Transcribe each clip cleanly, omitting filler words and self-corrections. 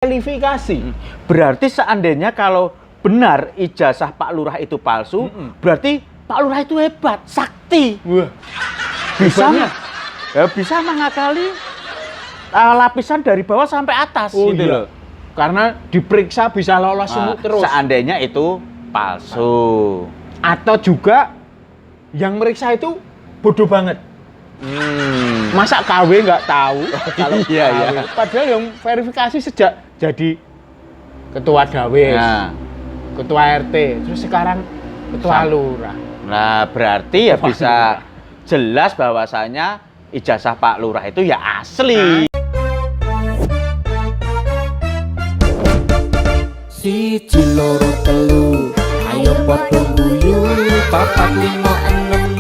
Kualifikasi. Berarti seandainya kalau benar ijazah Pak Lurah itu palsu, berarti Pak Lurah itu hebat, sakti. Wah, bisa mengakali lapisan dari bawah sampai atas gitu loh. Karena diperiksa bisa lolos terus. Seandainya itu palsu. Atau juga yang meriksa itu bodoh banget. Masa KW nggak tahu kalau iya. Padahal yang verifikasi sejak jadi ketua Dawes, ketua RT, terus sekarang ketua Lurah. Nah, berarti ya bisa jelas bahwasanya ijazah Pak Lurah itu ya asli. Siji loro telu, ayo padha guyu, papat lima enem,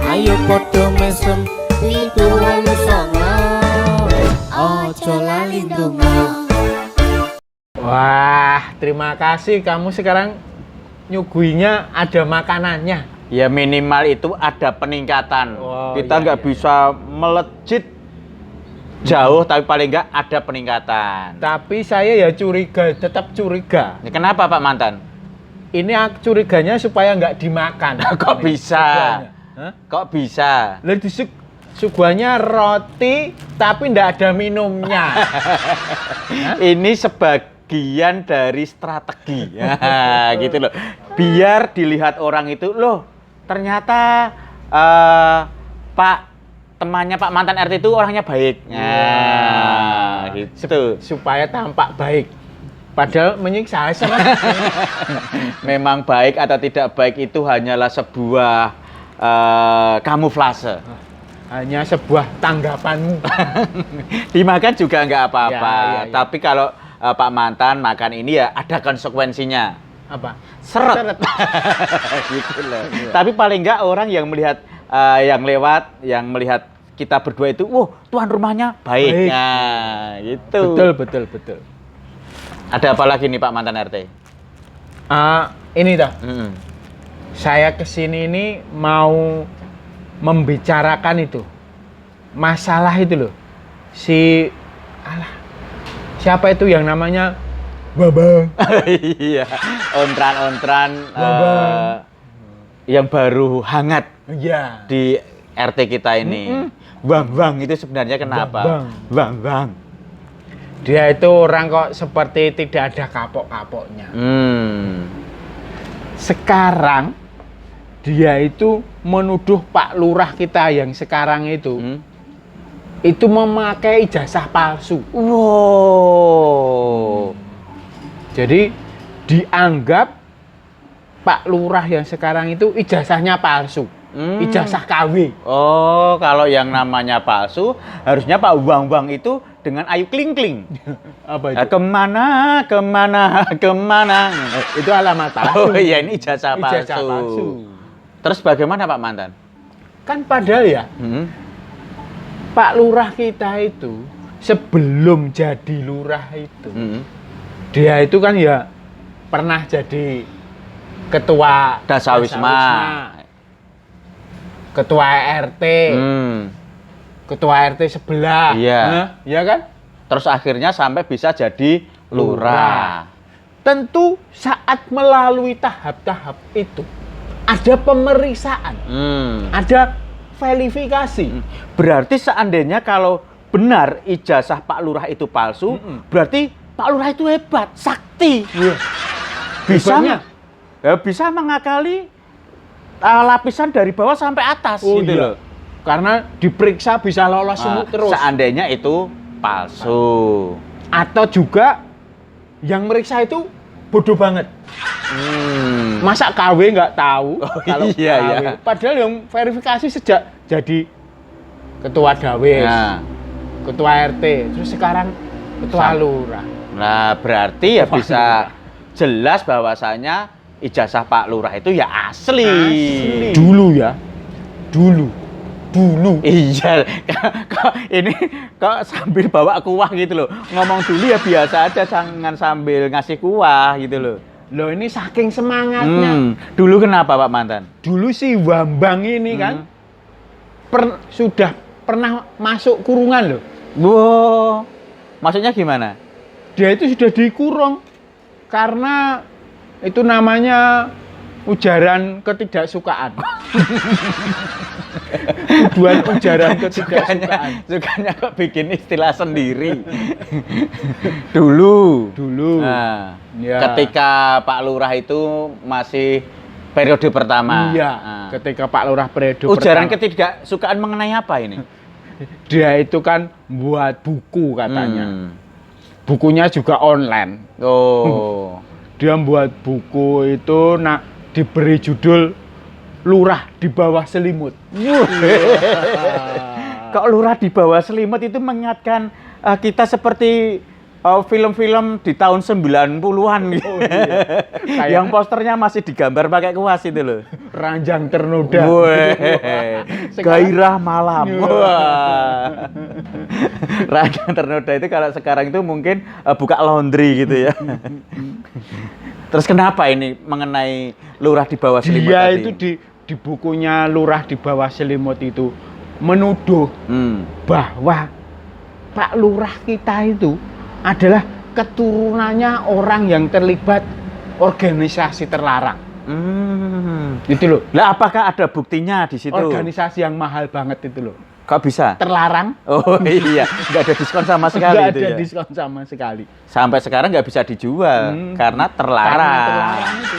ayo padha mesem, pitu wolu songo, ojo lali ndonga. Wah, terima kasih kamu sekarang nyuguhinya ada makanannya. Ya minimal itu ada peningkatan. Kita nggak bisa melejit jauh, tapi paling nggak ada peningkatan. Tapi saya ya curiga, tetap curiga. Ya, kenapa Pak Mantan? Ini curiganya supaya nggak dimakan. Kok bisa? Kok bisa? Lalu suguhannya roti, tapi nggak ada minumnya. Ini sebagian dari strategi. Ya, gitu loh. Biar dilihat orang itu, loh ternyata temannya Pak Mantan RT itu orangnya baik. Nah, gitu. Supaya tampak baik. Padahal menyiksa sama. Memang baik atau tidak baik itu hanyalah sebuah kamuflase. Hanya sebuah tanggapanmu. Dimakan juga nggak apa-apa. Ya. Tapi kalau Pak Mantan makan ini ya ada konsekuensinya. Apa? Seret. Gitu loh. Tapi paling nggak orang yang melihat yang melihat kita berdua itu, wah tuan rumahnya baik. Nah, gitu. Betul. Ada apa lagi nih Pak Mantan RT? Ini dah. Saya kesini ini mau membicarakan itu masalah itu loh. Siapa itu yang namanya Babang? Iya, ontran yang baru hangat di RT kita ini. Bang itu sebenarnya kenapa? Bang. Dia itu orang kok seperti tidak ada kapok-kapoknya. Sekarang dia itu menuduh Pak Lurah kita yang sekarang itu memakai ijazah palsu. Wow. Jadi dianggap Pak Lurah yang sekarang itu ijazahnya palsu. Ijazah KW. Oh, kalau yang namanya palsu, harusnya Pak Bang itu dengan Ayu Kling Kling. Apa itu? Kemana? Itu alamat palsu. Oh iya, ini ijazah palsu. Terus bagaimana Pak Mantan? Kan padahal ya, Pak Lurah kita itu sebelum jadi lurah itu, dia itu kan ya pernah jadi ketua Dasawisma, ketua RT, ketua RT sebelah, ya kan? Terus akhirnya sampai bisa jadi lurah. Tentu saat melalui tahap-tahap itu ada pemeriksaan, ada verifikasi. Berarti seandainya kalau benar ijazah Pak Lurah itu palsu, berarti Pak Lurah itu hebat, sakti. Bisa mengakali lapisan dari bawah sampai atas gitu loh. Karena diperiksa bisa lolos terus. Seandainya itu palsu. Atau juga yang meriksa itu bodoh banget. Masa KW nggak tahu kalau KW. Padahal yang verifikasi sejak jadi ketua Dawes, ketua RT, terus sekarang ketua Lurah. Nah, berarti ya bisa jelas bahwasanya ijazah Pak Lurah itu ya asli. Dulu. Iya, kok sambil bawa kuah gitu loh. Ngomong dulu ya biasa aja, jangan sambil ngasih kuah gitu loh. Loh ini saking semangatnya. Dulu kenapa Pak Mantan? Dulu si Bambang ini kan sudah pernah masuk kurungan loh. Wow, maksudnya gimana? dia itu sudah dikurung karena itu namanya ujaran ketidaksukaan. Tuduhan ujaran ketidaksukaan. Sukanya kok bikin istilah sendiri. Dulu. Nah, Ya. ketika Pak Lurah itu masih periode pertama. Iya, Nah. ketika Pak Lurah periode Ujaran pertama. ketidaksukaan mengenai apa ini? Dia itu kan buat buku katanya. Hmm. Bukunya juga online. Oh. Dia buat buku itu diberi judul Lurah di Bawah Selimut. Kok Lurah di Bawah Selimut itu mengingatkan kita seperti film-film di tahun 90-an gitu. Oh, iya. Kayak Yang posternya masih digambar pakai kuas itu loh. Ranjang Ternoda. Sekarang- Gairah malam. Iya. Wah. Ranjang Ternoda itu kalau sekarang itu mungkin buka laundry gitu ya. Terus kenapa ini mengenai Lurah di Bawah Selimut Dia tadi? itu di bukunya Lurah di Bawah Selimut itu menuduh bahwa Pak Lurah kita itu adalah keturunannya orang yang terlibat organisasi terlarang. Itu loh. Lah apakah ada buktinya di situ? Organisasi yang mahal banget itu loh. Kok bisa? Terlarang. Oh iya, nggak ada diskon sama sekali Nggak itu ada ya. diskon sama sekali. Sampai sekarang nggak bisa dijual karena terlarang. Karena terlarang itu.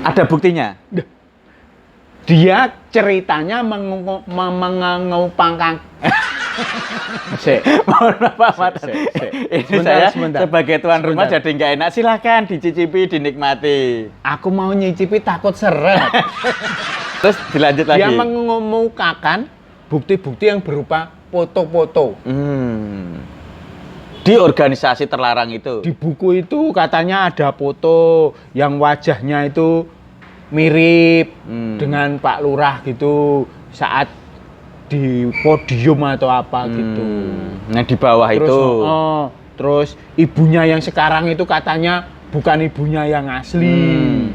Ada buktinya? Dia ceritanya mengupangkan. Mohon maaf, Pak Matan. Ini Sebentar, saya sebentar. sebagai tuan rumah Sebentar. jadi nggak enak. Silakan dicicipi, dinikmati. Aku mau nyicipi takut seret. Terus dilanjut lagi. Dia mengemukakan bukti-bukti yang berupa foto-foto. Di organisasi terlarang itu. Di buku itu katanya ada foto yang wajahnya itu mirip dengan Pak Lurah gitu saat di podium atau apa gitu. Nah di bawah Terus, itu. terus ibunya yang sekarang itu katanya bukan ibunya yang asli.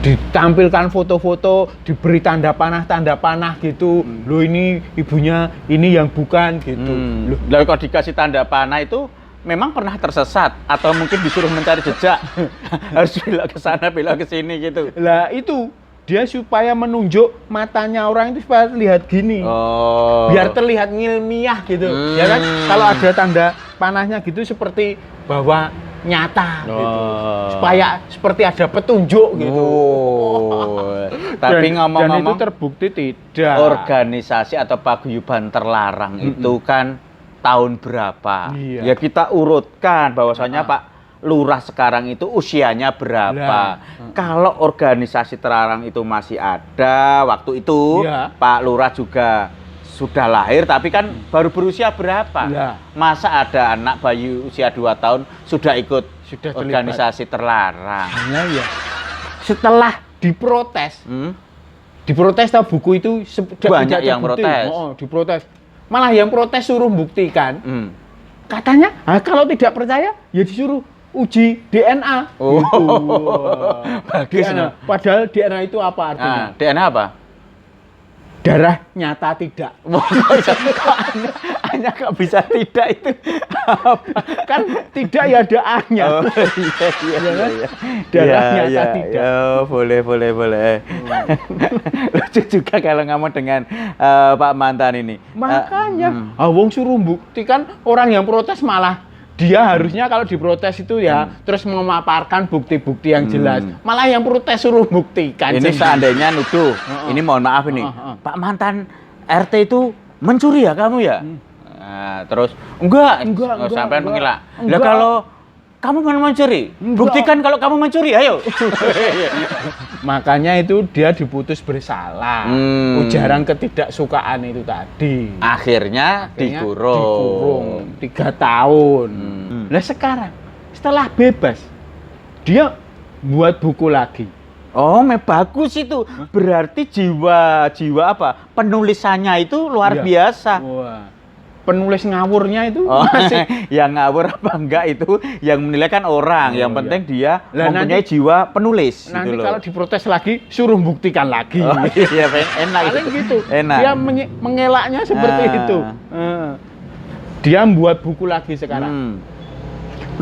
Ditampilkan foto-foto, diberi tanda panah gitu. Loh ini ibunya, ini yang bukan gitu. Loh, Lalu kalau dikasih tanda panah itu memang pernah tersesat atau mungkin disuruh mencari jejak harus belok ke sana belok ke sini gitu. lah itu dia supaya menunjuk matanya orang itu supaya lihat gini. Oh. Biar terlihat ngilmiah gitu. Ya kan? Kalau ada tanda panahnya gitu seperti bahwa nyata gitu. Supaya seperti ada petunjuk gitu. Oh. Tapi Dan itu ngomong-ngomong terbukti tidak. organisasi atau paguyuban terlarang itu kan tahun berapa? Iya. Ya kita urutkan bahwasanya Pak Lurah sekarang itu usianya berapa. Kalau organisasi terlarang itu masih ada waktu itu, Iya. Pak Lurah juga sudah lahir tapi kan baru berusia berapa? Iya. Masa ada anak bayi usia 2 tahun sudah ikut Sudah terlibat. organisasi terlarang? Hanya ya. Setelah diprotes, diprotes tahu buku itu Banyak tidak yang terbukti. protes. Oh, diprotes. Malah yang protes suruh buktikan. Katanya, kalau tidak percaya ya disuruh uji DNA. Oh. Gitu. Bagus, DNA. no. Padahal DNA itu apa artinya? DNA apa? Darah nyata tidak. Kok hanya kok bisa tidak itu apa? Kan tidak ya ada A-nya. Oh, iya, kan? iya. Darah Iya, nyata iya. tidak. Oh, boleh. Lucu juga kalau ngomong dengan Pak Mantan ini. Makanya, wong suruh buktikan orang yang protes malah dia harusnya kalau diprotes itu ya terus memaparkan bukti-bukti yang jelas. Malah yang protes suruh buktikan. Ini sendiri. seandainya nuduh. Ini mohon maaf ini. Pak Mantan RT itu mencuri ya kamu ya? Nah, terus enggak sampai enggak. mengelak. Lah Enggak. kalau kamu bukan mencuri, buktikan kalau kamu mencuri, ayo. Makanya itu dia diputus bersalah. Ujaran ketidaksukaan itu tadi. Akhirnya dikurung. 3 tahun. Nah sekarang setelah bebas dia buat buku lagi. Oh, bagus itu. Berarti jiwa apa? Penulisannya itu luar Iya. biasa. Wah. Penulis ngawurnya itu Oh, masih yang ngawur apa enggak itu yang menilai kan orang. Yang penting dia Lah, mempunyai jiwa penulis nanti gitu loh. kalau diprotes lagi suruh buktikan lagi. Oh, iya, enak Paling gitu. Enak. Dia mengelaknya seperti Ah. itu. Dia membuat buku lagi sekarang.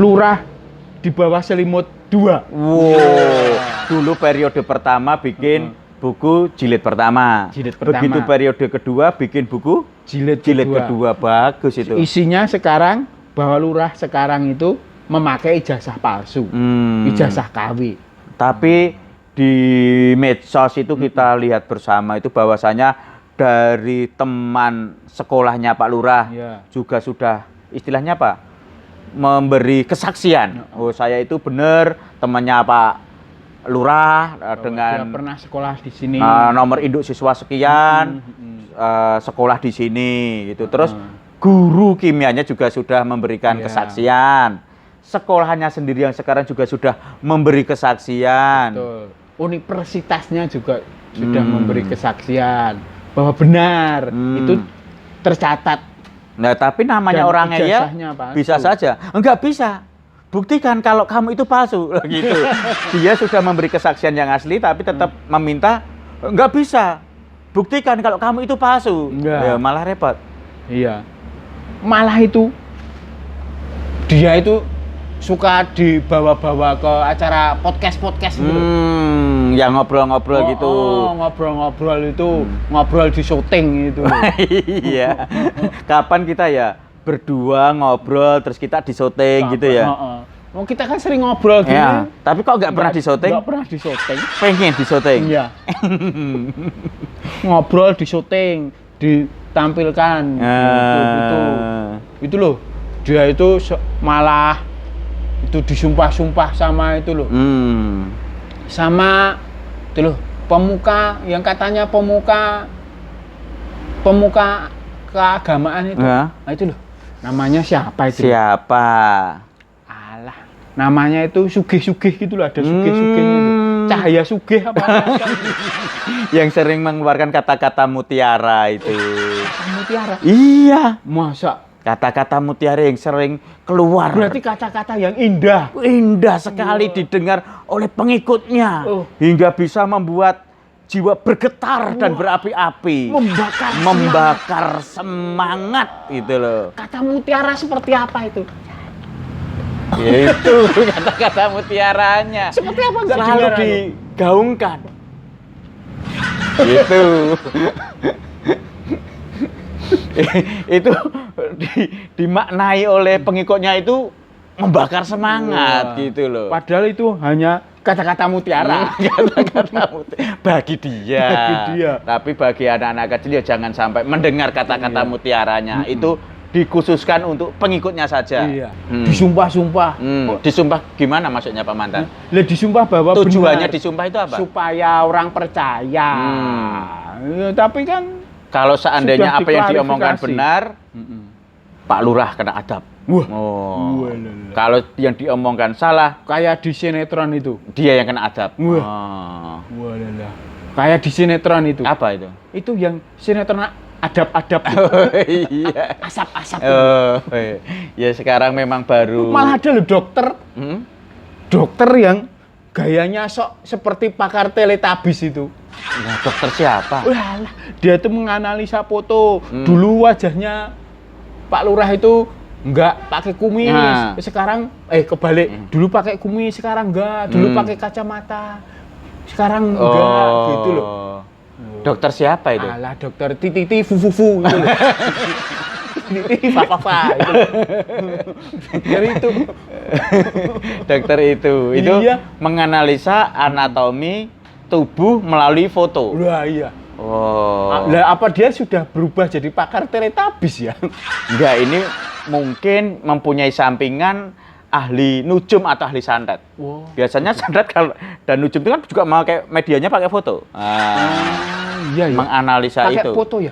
Lurah di bawah selimut 2. Wow. Dulu periode pertama bikin buku jilid pertama. Jilid pertama. Begitu periode kedua bikin buku Jilid kedua. Bagus itu. Isinya sekarang bahwa lurah sekarang itu memakai ijazah palsu. Ijazah KW. Tapi di medsos itu kita lihat bersama itu bahwasanya dari teman sekolahnya Pak Lurah juga sudah istilahnya apa? Memberi kesaksian. Oh, saya itu benar temannya Pak Lurah dengan dia pernah sekolah di sini. Nomor induk siswa sekian, sekolah di sini gitu. Terus guru kimianya juga sudah memberikan kesaksian. Sekolahnya sendiri yang sekarang juga sudah memberi kesaksian. Betul. Universitasnya juga sudah memberi kesaksian bahwa benar itu tercatat. Nah, tapi namanya Dan orangnya ya ijazahnya bisa saja. Enggak bisa. Buktikan kalau kamu itu palsu gitu. Dia sudah memberi kesaksian yang asli tapi tetap meminta enggak bisa. Buktikan kalau kamu itu palsu. Ya, malah repot. Iya. Malah itu dia itu suka dibawa-bawa ke acara podcast gitu. Yang ngobrol-ngobrol gitu. Ngobrol-ngobrol itu ngobrol di syuting itu. Iya. Kapan kita ya berdua ngobrol terus kita di syuting gitu ya. Oh, kita kan sering ngobrol gitu. Ya, tapi kok nggak pernah di syuting? Nggak pernah di syuting. Pengen di syuting. Iya. Ngobrol di syuting, ditampilkan. Itu loh. Dia itu malah itu disumpah-sumpah sama itu loh. Sama itu loh, pemuka yang katanya pemuka keagamaan itu. Nah, itu loh. Namanya siapa itu? Siapa? Alah, namanya itu Sugih-Sugih gitu loh, ada Sugih-Sugihnya itu. Cahaya Sugih apa? Yang sering mengeluarkan kata-kata mutiara itu. Kata mutiara? Iya. Masa? Kata-kata mutiara yang sering keluar. Berarti kata-kata yang indah. Indah sekali didengar oleh pengikutnya. Hingga bisa membuat jiwa bergetar dan berapi-api. Membakar semangat itu loh. Kata mutiara seperti apa itu? Itu kata-kata mutiaranya. Seperti apa? Selalu digaungkan. Gitu. Itu dimaknai oleh pengikutnya itu membakar semangat gitu loh. Padahal itu hanya kata-kata mutiara. Kata-kata mutiara bagi dia. Tapi bagi anak-anak kecil ya jangan sampai mendengar kata-kata mutiaranya. Itu dikhususkan untuk pengikutnya saja. Iya. Disumpah-sumpah. Disumpah gimana maksudnya Pak Mantan? Disumpah bahwa tujuannya disumpah itu apa? Supaya orang percaya. Ya, tapi kan kalau seandainya apa yang diomongkan benar, Pak Lurah kena adab. Kalau yang diomongkan salah, kayak di sinetron itu, dia yang kena adab. Kayak di sinetron itu. Apa itu? Itu yang sinetron adab-adab. Iya. Asap-asap. Ya sekarang memang baru. Malah ada loh dokter. Dokter yang gayanya sok seperti pakar Teletubbies itu. Nah, dokter siapa? Dia itu menganalisa foto. Dulu wajahnya Pak Lurah itu enggak pakai kumis. Sekarang kebalik. Dulu pakai kumis, sekarang enggak. Dulu pakai kacamata, sekarang enggak gitu loh. Dokter siapa itu? Alah, dokter Titi Fufufu gitu loh. Titi Fafafa itu. Dari itu. Dokter itu menganalisa anatomi tubuh melalui foto. Wah, iya. Lah apa dia sudah berubah jadi pakar Teletubbies ya? Enggak, ini mungkin mempunyai sampingan ahli nujum atau ahli santet. Biasanya santet kalau dan nujum itu kan juga pakai medianya pakai foto. Iya. Menganalisa itu. Pakai foto ya?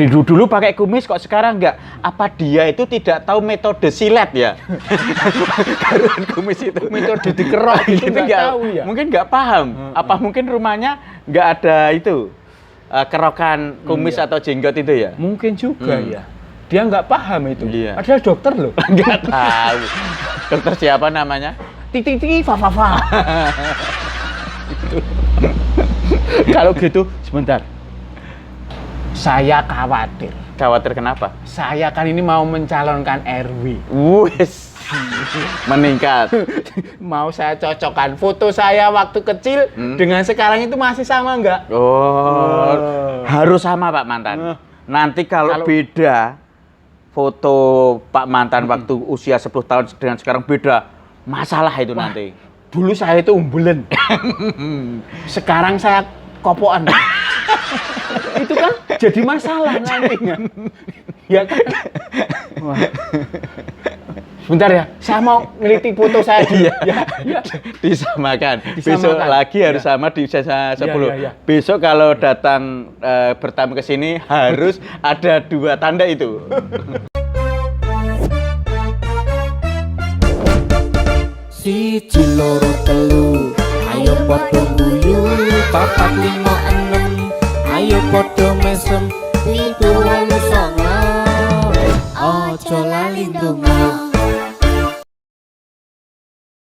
Dulu pakai kumis kok sekarang enggak? Apa dia itu tidak tahu metode silet ya? Karuan kumis itu. Metode dikerok gitu enggak tahu ya? Mungkin enggak paham. Apa mungkin rumahnya enggak ada itu kerokan kumis atau jenggot itu ya? Mungkin juga ya. Dia nggak paham itu. Iya. Padahal dokter loh. Nggak tahu. Dokter siapa namanya? Titi Fafafa. Kalau gitu sebentar. Saya khawatir Khawatir kenapa? Saya kan ini mau mencalonkan RW. Wes. Meningkat. Mau saya cocokkan foto saya waktu kecil dengan sekarang itu masih sama nggak? Harus sama Pak Mantan. Nanti kalau beda foto Pak Mantan waktu usia 10 tahun dengan sekarang beda, masalah itu nanti. Dulu saya itu umbulen. Sekarang saya kopoan. Itu kan jadi masalah nantinya. Ya kan? Wah. Sebentar ya, saya mau ngeliti foto saya dulu. Disamakan. Besok lagi harus sama di usia 10. Besok kalau datang bertamu ke sini harus ada 2 tanda itu. Siji loro telu ayo padha guyu 4 5 6 ayo padha mesem 7 8 9 aja lali ndonga